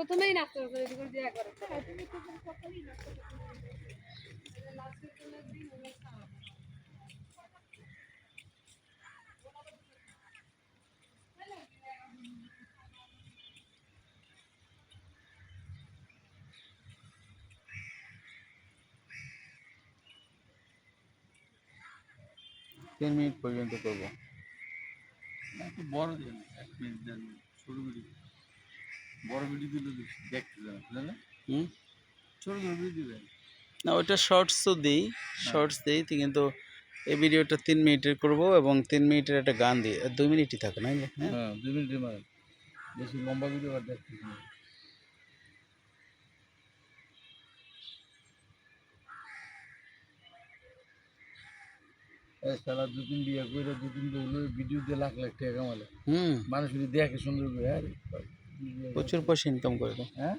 প্রথমেই নাচতে হবে রেডি করে দিয়ে একবার তিন মিনিট পর্যন্ত করবো। একটু বড় দেন, 1 মিনিট দেন, ছোট ভিডিও, বড় ভিডিও দিলে দেখতে দেন, বুঝলেন না? ছোট ভিডিও দিবেন না, ওইটা শর্টসও দিই, শর্টস দিই কিন্তু এই ভিডিওটা 3 মিনিটের করব এবং 3 মিনিটের একটা গান দিই, 2 মিনিটই থাকে না? হ্যাঁ, হ্যাঁ 2 মিনিটের মানে বেশি লম্বা ভিডিও আর দেখতে না। সারা 2-3 বিয়ে করে 2-3 বউলো ভিডিও দিয়ে লাখ লাখ টাকা কামালে। মানুষ যদি দেখে সুন্দর করে, আরে প্রচুর পয়সা ইনকাম করে তো। হ্যাঁ